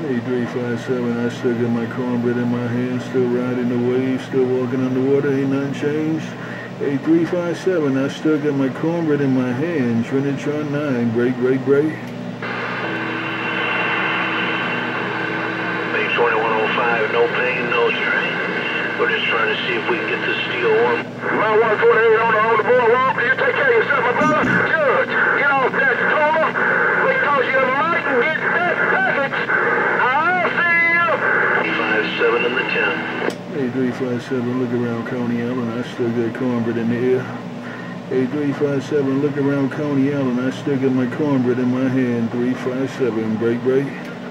8357, I still got my cornbread in my hand, still riding the wave, still walking on the water, ain't nothing changed. 8357, I still got my cornbread in my hand, Trinitron9, break, break, break. 2105, no pain, no strain. We're just trying to see if we can get this steel warm. My 148 on the boardwalk. You take care of yourself, my brother. Judge, get off that stroller because you might get that package. I'll see you. 357 in the 10. 8357, look around Coney Island, I still got cornbread in the air. 8357, look around Coney Island, I still got my cornbread in my hand. 357, break, break.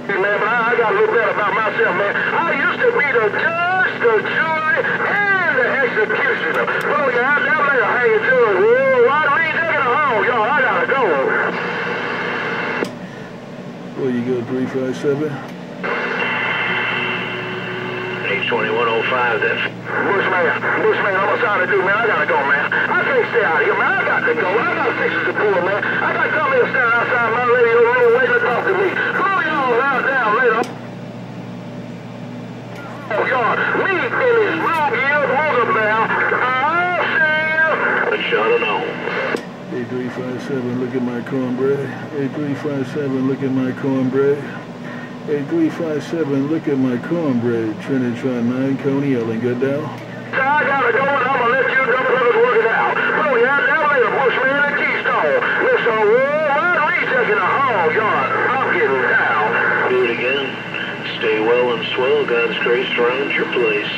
Hey man, but I got a little bit about myself, man. I used to be the judge, the jury, and the executioner. Oh, yeah, I'll never let her hang it to it. Whoa, I read that in a home, y'all. I gotta go. Where you go, 357? H2105, that's... Bushman, I'm trying to do, man. I gotta go, man. I can't stay out here, man. I got to go. I got fixes to pull, man. I got company to stand outside my radio room waiting to talk to me. Blow y'all out down later. Oh, God. Meet in his blue-geared motor now. I'll see you. A shot of no. 8357, look at my cornbread. 8357, look at my cornbread. 8357, look at my cornbread. Trinitron9, Coney Island, good down. I gotta go and I'm gonna let you double work it out. Oh, yeah, down later, Bushman and Keystone. Listen, I'm rechecking the hall, God. I'm getting down. Do it again. Stay well and swell. God's grace surrounds your place.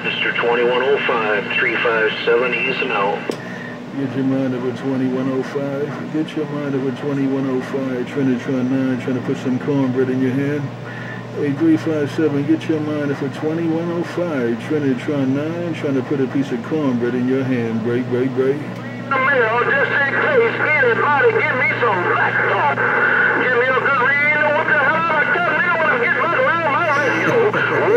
Mr. 2105, 357, easing out. Get your mind over 2105. Get your mind over 2105. Trinitron9 trying to put some cornbread in your hand. 8357, get your mind over 2105. Trinitron9 trying to put a piece of cornbread in your hand. Break, break, break. Mail, just in case anybody give me some black talk. Give me a good read on what the hell I'm telling me when I'm getting back around my radio. Oh,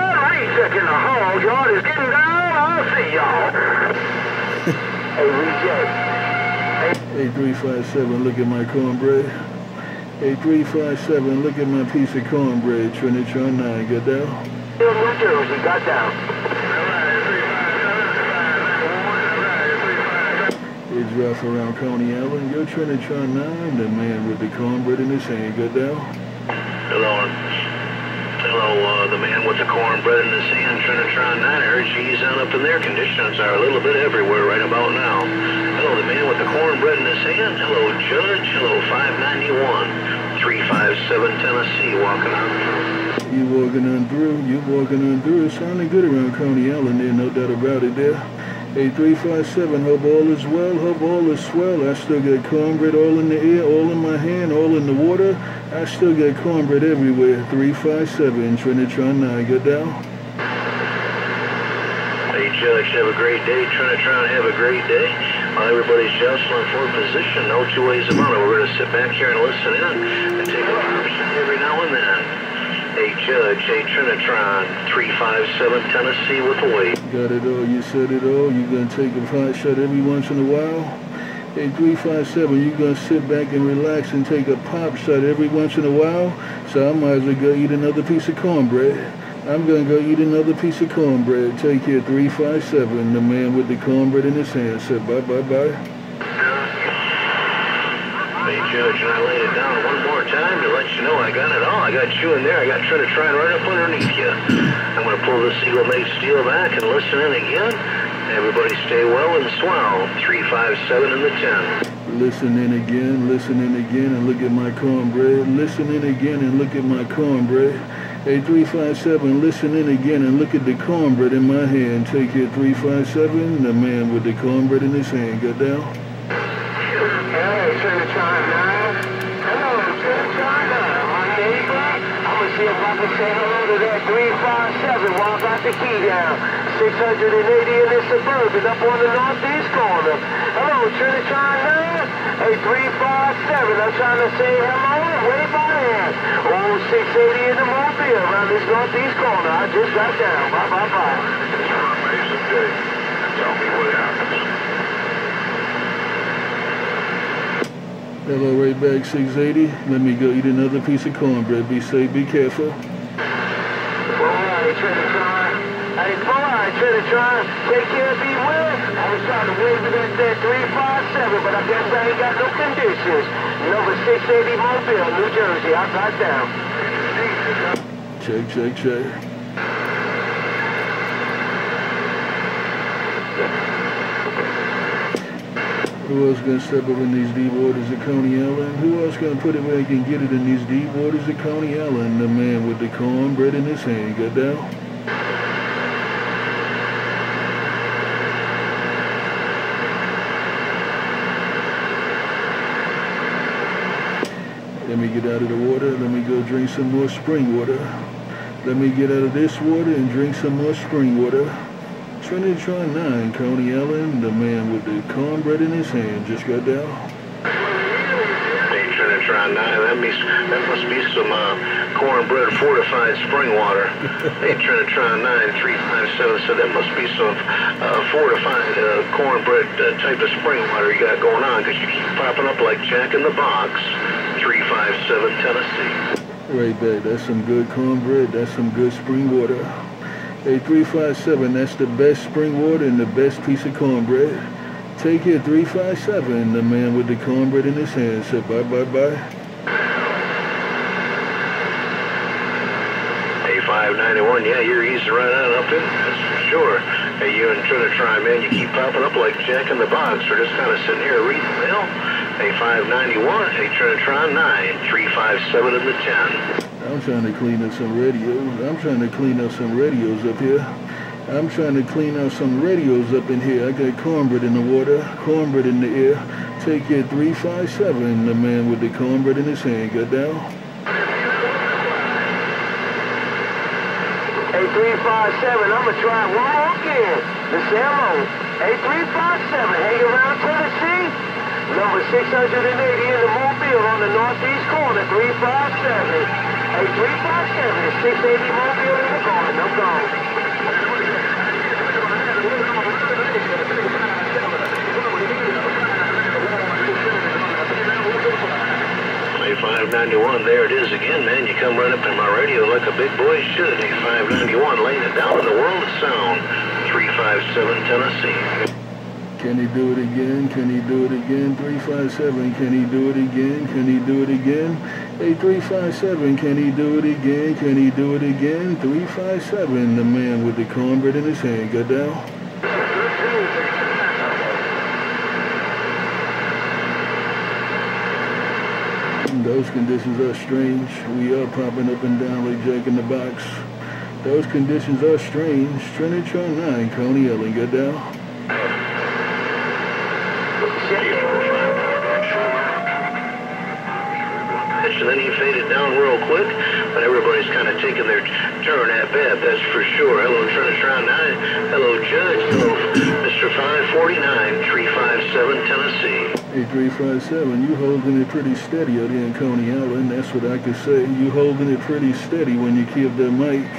I'm rechecking the hall, y'all. It's getting down. I'll see y'all. Hey, recheck. 8357, look at my cornbread. 8357, look at my piece of cornbread. Trinitron9, get down. New Jersey, got down. It's rough around Coney Island. Yo, Trinitron9, the man with the cornbread in his hand, get down. Hello, the man with the cornbread in his hand, Trinitron9. I heard you ease on up in there. Conditions are a little bit everywhere right about now. Hello, the man with the cornbread in his hand. Hello, Judge. Hello, 591, 357 Tennessee, walking on through. You walking on through. It's sounding good around Coney Island there, no doubt about it there. 8357, hope all is well, hope all is swell. I still got cornbread all in the air, all in my hand, all in the water. I still got cornbread everywhere. 357, Trinitron9, get down. Hey, Judge, have a great day. Trinitron, have a great day. While everybody's jostling for position, no two ways about it. We're going to sit back here and listen in and take a option every now and then. Hey, Judge, hey, Trinitron, 357 Tennessee with the weight. Got it all, you said it all. You gonna take a pot shot every once in a while? Hey, 357, you gonna sit back and relax and take a pop shot every once in a while? So I might as well go eat another piece of cornbread. I'm gonna go eat another piece of cornbread. Take care, 357, the man with the cornbread in his hand said bye, bye, bye. Hey, Judge, and I laid it down one more time to let you know I got it all. I got you in there. I got Trinitron right up underneath you. I'm going to pull this Eagle-made steel back and listen in again. Everybody stay well and swell. 357 in the 10. Listen in again, and look at my cornbread. Listen in again and look at my cornbread. Hey, 357, listen in again and look at the cornbread in my hand. Take care, 357, the man with the cornbread in his hand. Get down. Hey, Trinitron9. Hello, Trinitron9. My neighbor. I'm going to see if I can say hello to that 357 while I got the key down. 680 in this Suburban up on the northeast corner. Hello, Trinitron9. Hey, 357. I'm trying to say hello and wave my hand. Oh, 680 in the Mobile around this northeast corner. I just got down. Bye, bye, bye. It's an amazing day. Tell me what happens. Hello, right back 680. Let me go eat another piece of cornbread. Be safe, be careful. Alright, Trinitron. Hey, alright, Trinitron. Take care, be well. I was trying to wave it at that 357, but I guess I ain't got no conditions. Number 680 Mobile, New Jersey. I got down. Check, check, check. Who else gonna step up in these deep waters of Coney Island? Who else gonna put it where he can get it in these deep waters of Coney Island? The man with the cornbread in his hand. Got down? Let me get out of the water. Let me go drink some more spring water. Let me get out of this water and drink some more spring water. Trinitron9, Coney Island, the man with the cornbread in his hand just got down. Hey, Trinitron9, that must be some cornbread fortified spring water. Hey, Trinitron9, 357, so that must be some fortified cornbread type of spring water you got going on, because you keep popping up like Jack in the Box. 357, Tennessee. Right back, that's some good cornbread, that's some good spring water. Hey, 357, that's the best spring water and the best piece of cornbread. Take care, 357, the man with the cornbread in his hand said bye, bye, bye. Hey, 591, yeah, you're easing right on up in, that's for sure. Hey, you and Trinitron, man, you keep popping up like Jack in the Box. We're just kind of sitting here reading the mail. Hey, 591, hey, Trinitron9, 357 in the 10. I'm trying to clean up some radios. I'm trying to clean up some radios up here. I'm trying to clean out some radios up in here. I got cornbread in the water, cornbread in the air. Take care, 357, the man with the cornbread in his hand. Got down? Hey, 357, I'm gonna try one more again. The Samo. Hey, 357, hang around Tennessee. Number 680 in the Mobile on the northeast corner, 357. Hey, 357, 680 Mobile in the corner. I'm gone. Hey, 591, there it is again, man. You come right up in my radio like a big boy should. Hey, 591, laying it down in the world of sound. 357, Tennessee. Can he do it again? Can he do it again? 357, can he do it again? Can he do it again? Hey, 357, can he do it again? Can he do it again? 357, the man with the cornbread in his hand. Got down? Those conditions are strange. We are popping up and down like Jack in the Box. Those conditions are strange. Trinitron9, Coney Island. Got down? And then he faded down real quick, but everybody's kind of taking their turn at bat, that's for sure. Hello, Trinitron9. Hello, Judge. Hello, Mr. 549, 357, Tennessee. Hey, 357, you holding it pretty steady out here in Coney Island. That's what I could say. You holding it pretty steady when you keep that mic.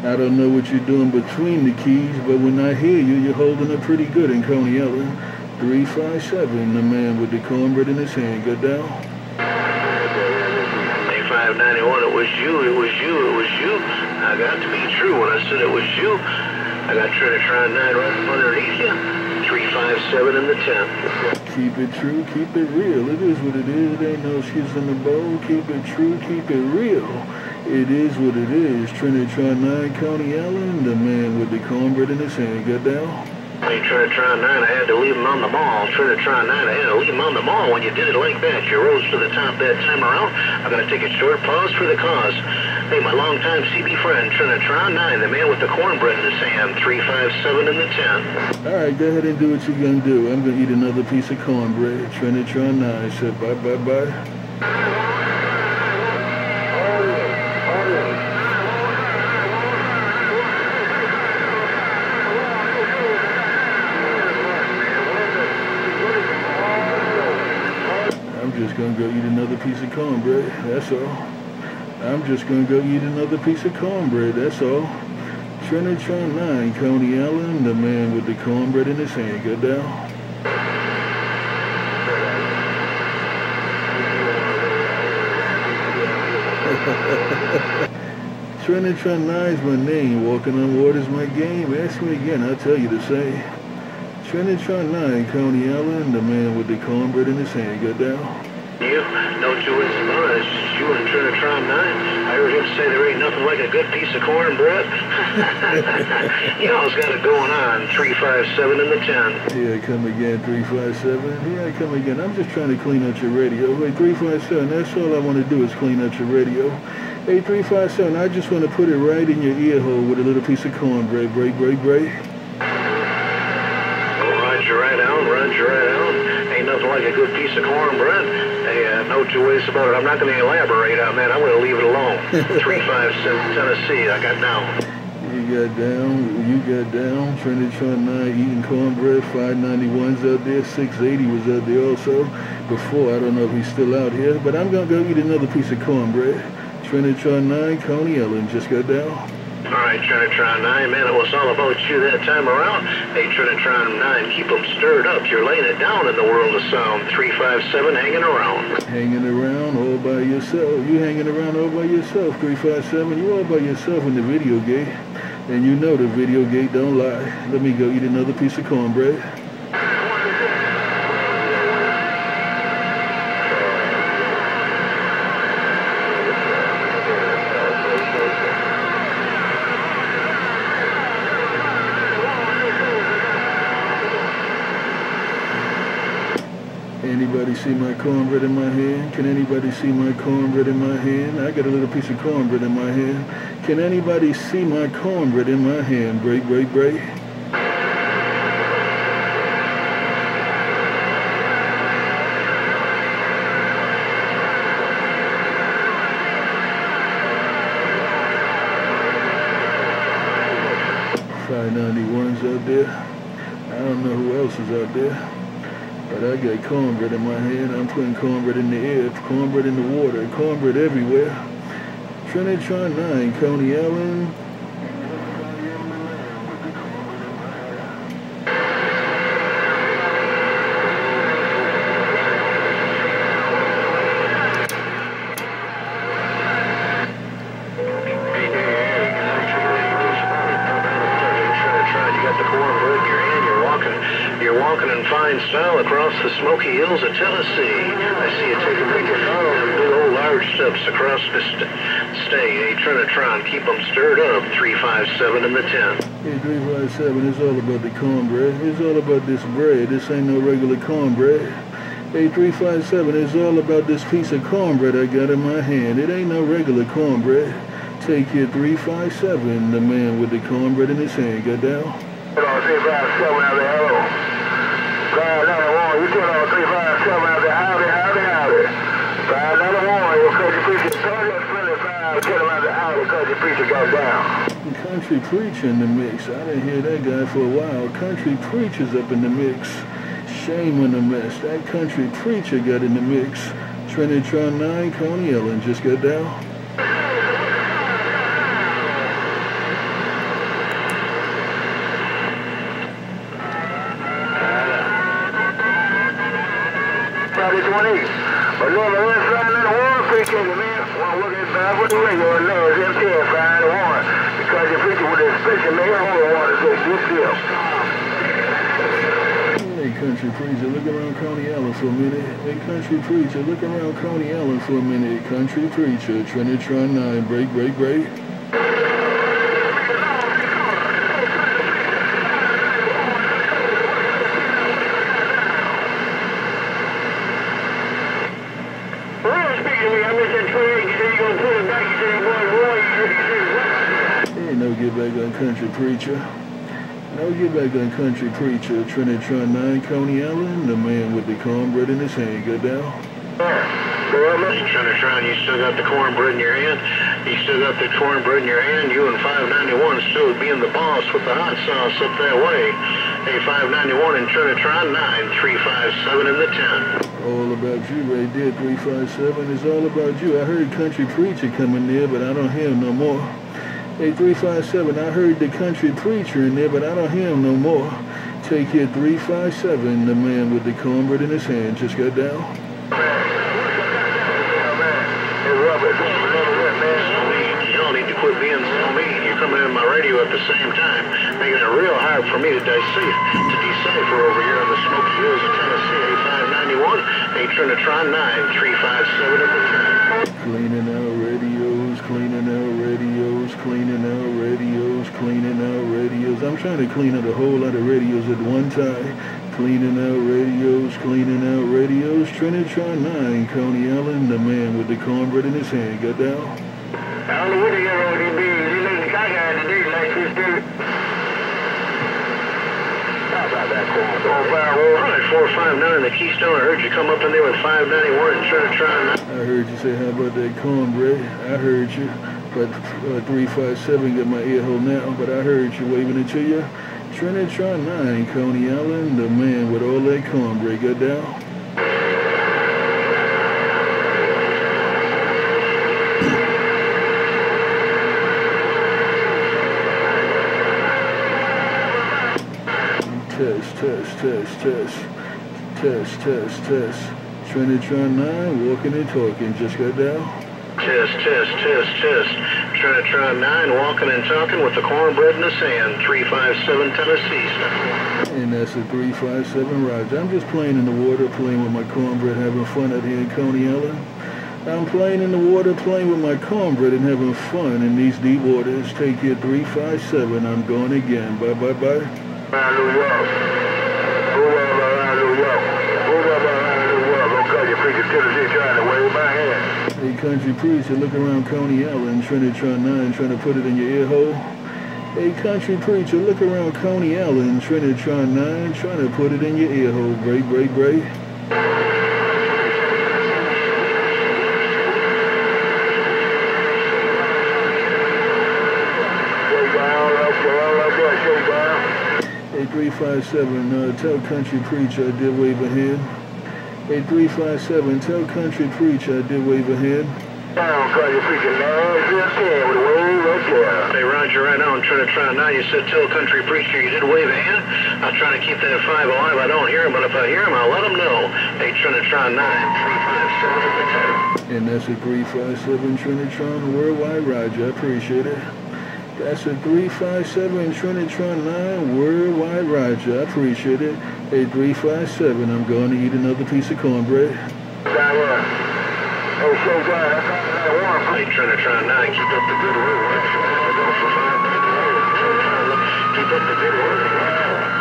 I don't know what you're doing between the keys, but when I hear you, you're holding it pretty good in Coney Island. 357, the man with the cornbread in his hand. Got down? 591, it was you, it was you, it was you. I got to be true when I said it was you. I got Trinitron9 right underneath you. 357 in the 10. Keep it true, keep it real. It is what it is. It ain't no skids in the bowl. Keep it true, keep it real. It is what it is. Trinitron9, Coney Island, the man with the cornbread in his hand. Got down? Hey, Trinitron9, I had to leave him on the mall. Trinitron9, I had to leave him on the mall. When you did it like that, you rose to the top that time around. I'm going to take a short pause for the cause. Hey, my longtime CB friend, Trinitron9, the man with the cornbread in his hand, 357 in the 10. All right, go ahead and do what you're going to do. I'm going to eat another piece of cornbread. Trinitron9 said bye, bye, bye. I'm just gonna go eat another piece of cornbread, that's all. I'm just gonna go eat another piece of cornbread, that's all. Trinitron9, Coney Island, the man with the cornbread in his hand. Go down. Trinitron9 is my name. Walking on water's my game. Ask me again, I'll tell you the same. Trinitron9, Coney Island, the man with the cornbread in his hand. Got down. You know Joey Sabana, it's just you and Trinitron9. I heard him say there ain't nothing like a good piece of cornbread. Y'all's got it going on. 357 in the 10. Here I come again, 357. Here I come again. I'm just trying to clean out your radio. Hey, 357, that's all I want to do is clean out your radio. Hey, 357, I just want to put it right in your ear hole with a little piece of cornbread. Break, break, break. Roger right on, Roger right on. Ain't nothing like a good piece of cornbread. Hey, no two ways about it. I'm not going to elaborate on that. I'm going to leave it alone. 357 Tennessee, I got down. You got down. Trinitron9 eating cornbread. 591's out there. 680 was out there also. Before, I don't know if he's still out here, but I'm going to go eat another piece of cornbread. Trinitron9, Coney Island just got down. All right, Trinitron9, man, it was all about you that time around. Hey, Trinitron9, keep them stirred up. You're laying it down in the world of sound. 357 hanging around. Hanging around all by yourself. You hanging around all by yourself, 357. You all by yourself in the video gate. And you know the video gate don't lie. Let me go eat another piece of cornbread. Anybody see my cornbread in my hand? Can anybody see my cornbread in my hand? I got a little piece of cornbread in my hand. Can anybody see my cornbread in my hand? Break, break, break. .591's out there. I don't know who else is out there. But I got cornbread in my hand. I'm putting cornbread in the air, cornbread in the water, cornbread everywhere. Trinitron9, Coney Island. Style across the Smoky Hills of Tennessee. I see you taking big old large steps across the state. Hey, Trinitron, keep them stirred up. 357 in the 10. Hey, 357, it's all about the cornbread. It's all about this bread. This ain't no regular cornbread. Hey, 357, it's all about this piece of cornbread I got in my hand. It ain't no regular cornbread. Take your 357, the man with the cornbread in his hand. Got down? Hold on, 357 out there, hello. Another one, you tell on 357 out there, howdy. 591, your country preacher, tell that friendly 5, tell him out there, howdy, country preacher got down. Country preacher in the mix. I didn't hear that guy for a while. Country preacher's up in the mix. Shame on the mess. That country preacher got in the mix. Trinitron9, Coney Island just got down. But no, the one flying in the water, appreciate it, man. Want to look at that with the radio and know it's MTN flying in the water. Because your preacher with this picture, man, your whole water says this deal. Hey, country preacher, look around Coney Island for a minute. Hey, country preacher, look around Coney Island for a minute. Country preacher, Trinitron9, break, break, break. No get back on country preacher. No get back on country preacher. Trinitron9, Coney Island, the man with the cornbread in his hand. Got down? Trinitron, you still got the cornbread in your hand? You still got the cornbread in your hand? You and 591 still being the boss with the hot sauce up that way. Hey, 591 and Trinitron9, 357 in the 10. All about you right there, 357. It's all about you. I heard country preacher coming there, but I don't hear him no more. Hey, 357, I heard the country preacher in there, but I don't hear him no more. Take here, 357, the man with the cornbread in his hand just got down. quit being so mean. You're coming in my radio at the same time, making it real hard for me to decipher over here in the Smoky Hills of Tennessee. A591, a Trinitron9, 357 at the time. Cleaning out radios, cleaning out radios, cleaning out radios, cleaning out radios. I'm trying to clean out a whole lot of radios at one time. Cleaning out radios, cleaning out radios. Trinitron9, Coney Island, the man with the cornbread in his hand. Got down? I don't know what the hell all these beans. These ladies got here today, like this dude. How about that cornbread? All right, 459, the Keystone. I heard you come up in there with 591 and Trinitron9. I heard you say, how about that cornbread? I heard you. But 357 got my ear hole now, but I heard you waving it to you. Trinitron9, Coney Island, the man with all that cornbread. Got down? Test. Trinitron9, walking and talking. Just got down? Test. Trinitron9, walking and talking with the cornbread in his hand. 357 Tennessee. And that's a 357 Roger. I'm just playing in the water, playing with my cornbread, having fun out here in Coney Island. I'm playing in the water, playing with my cornbread and having fun in these deep waters. Take care, 357. I'm going again. Bye. New York. Trying to wave my hand. Hey, country preacher, look around Coney Island, Trinitron9, trying to put it in your ear hole. Hey, country preacher, look around Coney Island, Trinitron9, trying to put it in your ear hole. Bray. Hey, 357, tell country preacher I did wave a hand. Hey, 357, tell country preacher I did wave a hand. Hey, Roger, right now on Trinitron9, you said tell country preacher you did wave a hand. I'm trying to keep that 5 alive. I don't hear him, but if I hear him, I'll let him know. Hey, Trinitron9, 357. And that's a 357 Trinitron Worldwide Roger. I appreciate it. That's a 357 Trinitron9 Worldwide Roger. I appreciate it. Hey, 357, I'm going to eat another piece of cornbread. Hey, Trinitron9, keep up the good work. Keep up the good work.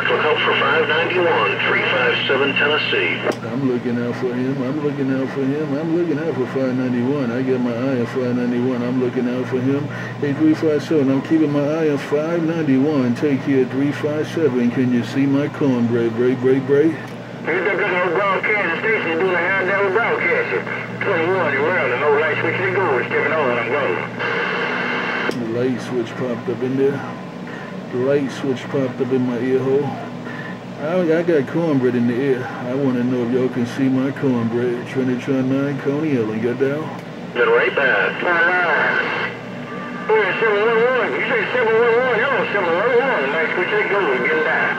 Look out for 591, 357 Tennessee. I'm looking out for him. I'm looking out for 591. I got my eye on 591. I'm looking out for him. Hey, 357, I'm keeping my eye on 591. Take care, 357. Can you see my cornbread? Bray. You just looking at broadcasting station doing a hand-down broadcasting. 21 around and no light switch to go. It's giving on and I'm going. The light switch popped up in there. The light switch popped up in my ear hole. I got cornbread in the ear. I want to know if y'all can see my cornbread. Trinitron9, Coney Island. Got down? Been right back. Yeah, 711. You say 711. Hello, 711. Light switch to go. Get down.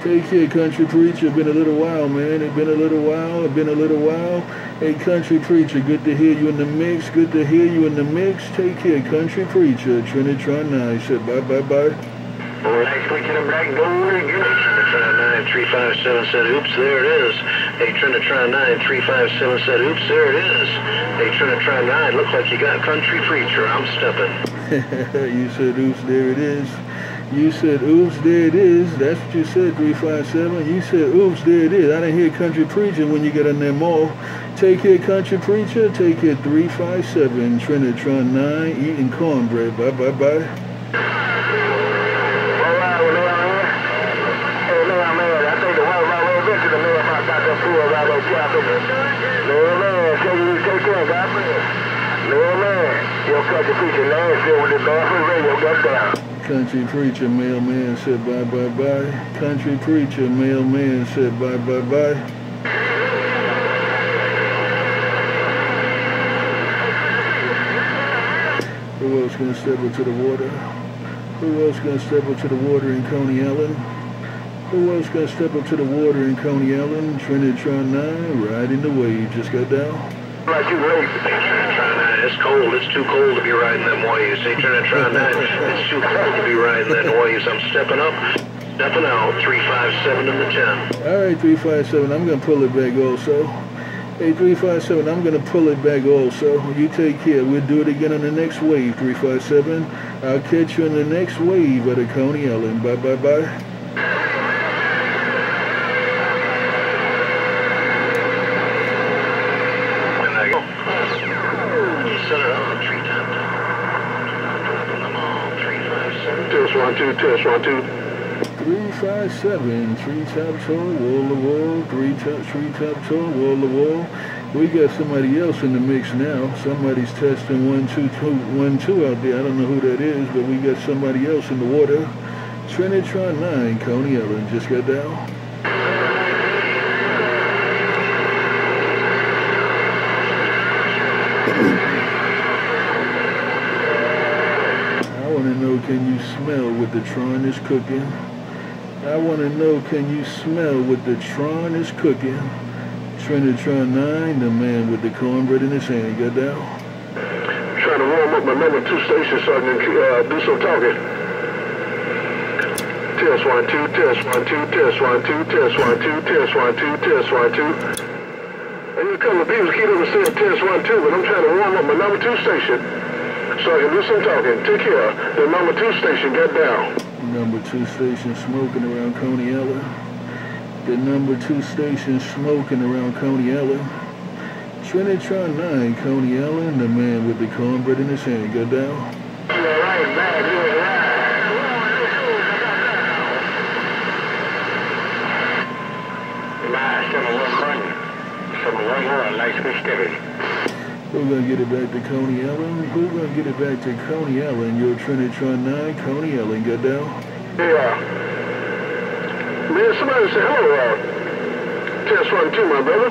Take care, country preacher. Been a little while, man. It's been a little while. Hey, country preacher, good to hear you in the mix. Take care, country preacher. Trinitron9 said bye. Light switch to the black door. Trinitron9 357 said, oops, there it is. Hey, Trinitron9 357 said, oops, there it is. Hey, Trinitron9, looks like you got country preacher. I'm stepping. You said, oops, there it is. You said, oops, there it is. That's what you said, 357. You said, oops, there it is. I didn't hear country preacher when you get in that mall. Take care, country preacher. Take care, 357. Trinitron9 eating cornbread. Bye. Country preacher, mailman said bye. Country preacher, mailman said bye. Who else gonna step into the water? In Coney Island? Who else gonna step up to the water in Coney Island? Trinitron9, riding the wave. Just got down. Like you wait. Trinitron9, it's cold. It's too cold to be riding them waves. Hey, Trinitron9, it's too cold to be riding them waves. I'm stepping up, stepping out. 357 in the 10. All right, 357. I'm gonna pull it back also. Hey, 357. I'm gonna pull it back also. You take care. We'll do it again on the next wave. 357. I'll catch you on the next wave at the Coney Island. Bye, bye, bye. Test 1 2. 357, treetop tour, wall to wall, treetop tour, wall to wall. We got somebody else in the mix now. Somebody's testing 1 2 1 2 out there. I don't know who that is, but we got somebody else in the water. Trinitron9, Coney Island, just got down. I want to know, can you smell what the Tron is cooking? I want to know, can you smell what the Tron is cooking? Trinitron9, the man with the cornbread in his hand, got down. Trying to warm up my number 2 station so I can do some talking. Test 1 2, test 1 2, test 1 2, test 1 2, test 1 2, test 1 2. And a couple of people keep up and saying test 1 2, but I'm trying to warm up my number 2 station so I can do some talking. Take care. The number 2 station got down. Number 2 station smoking around Coney Island. The number 2 station smoking around Coney Island. Trinitron9, Coney Island, the man with the cornbread in his hand, got down. You're right, man. You're right. Who gonna get it back to Coney Island? Who gonna get it back to Coney Island? Your Trinitron9, Coney Island, got down. Yeah. Man, somebody say hello, test 1 2, my brother.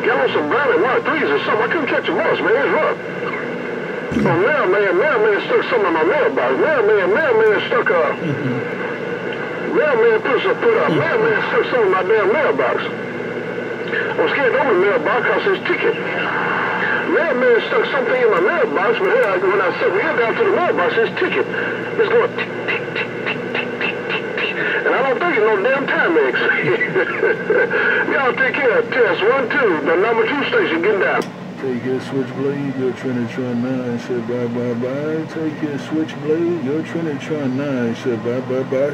Got on some brown and white 3s or something. I couldn't catch your voice, man. It's rough. Oh, mailman stuck something in my mailbox. Mailman stuck mailman put stuck something in my damn mailbox. I was scared to open the mailbox because his ticket. Mailman stuck something in my mailbox, but when I set my ear down to the mailbox, his ticket is going tick, tick, tick, tick, tick, tick, tick, tick. And I don't think it's no damn Timex. Y'all take care. Test 1 2, the number 2 station, get down. Take your switchblade, your Trinitron9 said bye bye bye. Take your switchblade, your Trinitron9 said bye bye bye.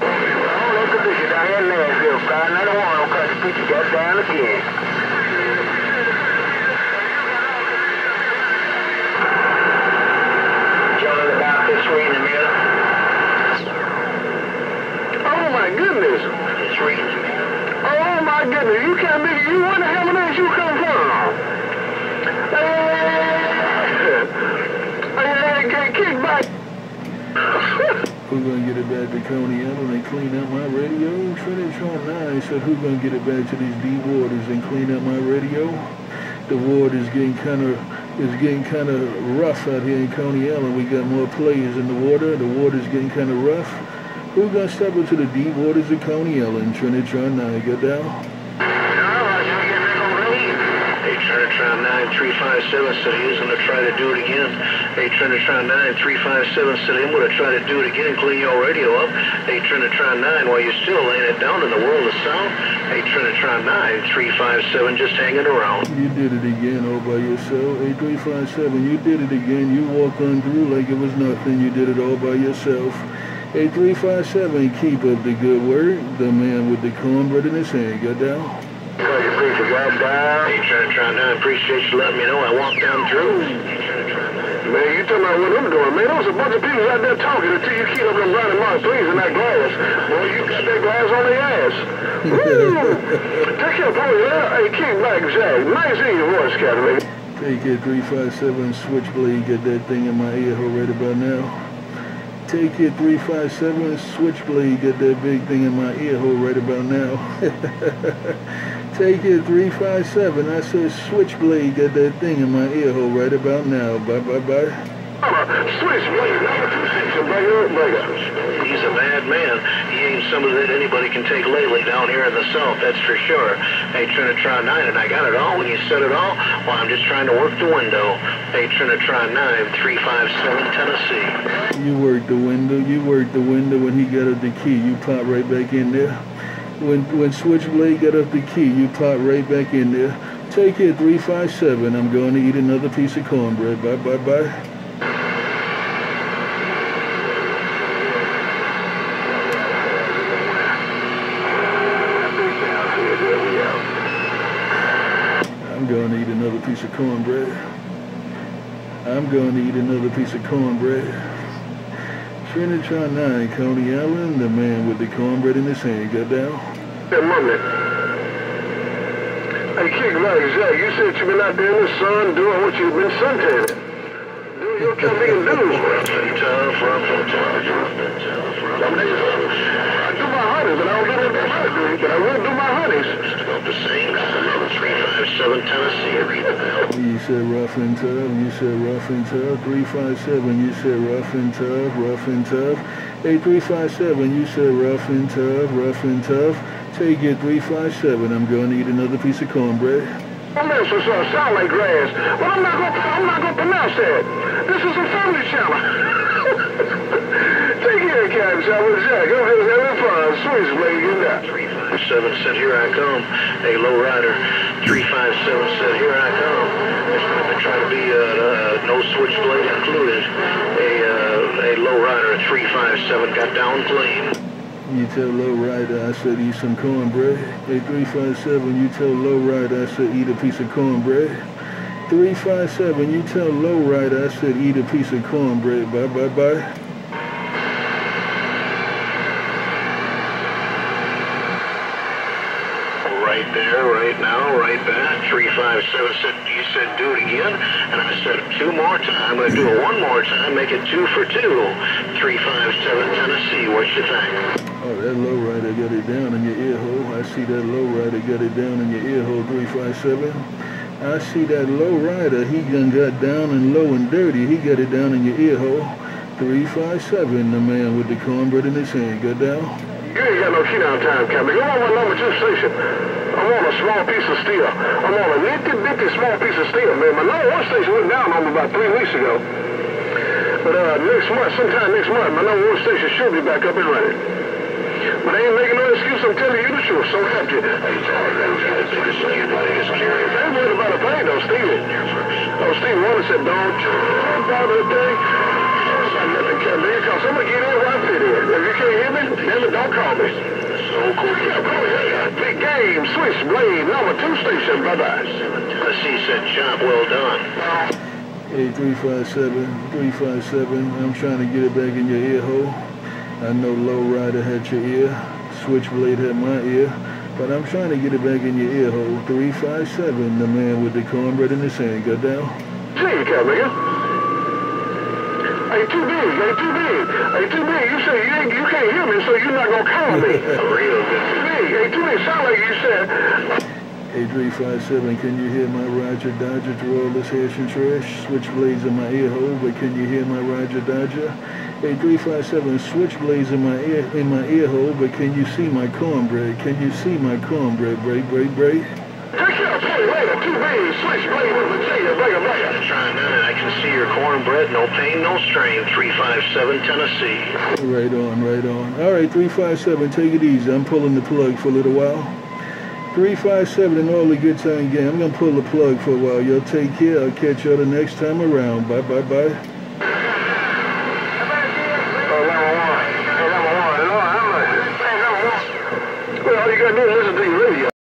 Look at this down here in Nashville. Got another one on cut the picture got down again. John about this way in the middle. Oh my goodness. This way in the middle. Oh my goodness. You can't be, you wonder how many you come from. Kick back. Who gonna get it back to Coney Island and clean up my radio? Trinitron9 said, who gonna get it back to these deep waters and clean up my radio? The water is getting kind of rough out here in Coney Island. We got more players in the water. The water's getting kind of rough. Who gonna step into the deep waters of Coney Island? Trinitron9, got down. Trinitron9 357 said he was going to try to do it again. Hey, Trinitron9 357 said I'm going to try to do it again, clean your radio up. Hey, Trinitron9, while you're still laying it down in the world of sound. Hey, Trinitron9 357 just hanging around. You did it again all by yourself. Hey, 357, you did it again. You walked on through like it was nothing. You did it all by yourself. Hey, 357, keep up the good work. The man with the cornbread in his hand, got down. Hey, Trinitron9, appreciate you letting me know I walked down through. Man, you talking about what I'm doing, man. There was a bunch of people out there talking until you keep up them running my 3s in that glass. Boy, you can spit glass on their ass. Woo! Take your boy, yeah? Hey, kick back, Jack. Nice in your voice, Captain. Take it, 357, switchblade, get that thing in my ear hole right about now. Take it, 357, switchblade, get that big thing in my ear hole right about now. Take it, 357, I said switchblade, get that thing in my ear hole right about now. Bye, bye, bye. Switchblade, number 2 station, He's a bad man. He seen somebody that anybody can take lately down here in the south, that's for sure. Hey, Trinitron9, and I got it all when you said it all. Well, I'm just trying to work the window. Hey, Trinitron9, 357 Tennessee. You worked the window. You worked the window. When he got up the key, you pop right back in there. When Switchblade got up the key, you pop right back in there. Take it, 357. I'm going to eat another piece of cornbread. Bye, bye, bye. I'm going to eat another piece of cornbread. I'm going to eat another piece of cornbread. Trinitron9, Coney Island, the man with the cornbread in his hand. Got down? Hey, Monday. Hey, Kickback, Zach, you said you've been out there in the sun doing what you've been suntanning. Doing your tough nigga dudes. I do my honeys, but I don't do what they should do, but I will do my honeys. The same 357 Tennessee, read the bell. You said rough and tough, you said rough and tough, 357, you said rough and tough, rough and tough. Hey, 357, you said rough and tough, rough and tough. Take it, 357, I'm going to eat another piece of cornbread. Don't mess with something, sound like grass. Well, I'm not gonna pronounce that. This is a family channel. Take care, Captain. Shall we, Jack? Go ahead and have fun. Switchblade, get that. 357 said, here I come. Hey, lowrider. 357 said, here I come. It's going to try to be no switchblade included. A lowrider 357 got down clean. You tell lowrider I said eat some cornbread. Hey, 357, you tell lowrider I said eat a piece of cornbread. 357, you tell lowrider I said eat a piece of cornbread. Bye, bye, bye. Right there, right now, right back. 357 said, you said do it again, and I said 2 more times. I'm going to do it 1 more time, make it 2 for 2. 357 Tennessee, what you think? Oh, that lowrider got it down in your ear hole. I see that lowrider got it down in your ear hole, 357. I see that lowrider, he done got down and low and dirty. He got it down in your ear hole. 357, the man with the cornbread in his hand. Got down? You ain't got no key down time, Captain. Go on my number 2 station. I'm on a small piece of steel. I'm on a nitty-bitty small piece of steel, man. My number 1 station went down on me about 3 weeks ago. But sometime next month, my number 1 station should be back up and running. But I ain't making no excuse. I'm telling you the truth. So help you. I ain't worried about a thing, though, Stevie. Oh, Stevie Wonder said, don't bother a thing. Nothing, Captain. Because I'm going to get in where I fit in. If you can't hear me, then don't call me. So cool. Big game, Switchblade, number 2 station. Bye-bye. Tennessee said, job well done. Hey, 357, I'm trying to get it back in your ear hole. I know lowrider had your ear, Switchblade had my ear, but I'm trying to get it back in your ear hole. 357, the man with the cornbread in his hand. Got down? Hey, you can't, nigga. Hey, too big. Hey, too big. You say you can't hear me, so you're not gonna call me. Real good. Too big. Hey, too big. Sound like you said. Hey, 357, can you hear my Roger Dodger through all this hash and trash? Switchblades in my ear hole, but can you hear my Roger Dodger? Hey, 357, switchblades in my ear hole, but can you see my cornbread? Can you see my cornbread? Break. Take care of me later. Too big. Switchblade in Virginia. Break. Trying that, I can see your cornbread. No pain, no strain. 357 Tennessee. Right on. All right, 357, take it easy. I'm pulling the plug for a little while. 357 and all the good time game. I'm going to pull the plug for a while. Y'all take care. I'll catch y'all the next time around. Bye. Well, all you gotta do is listen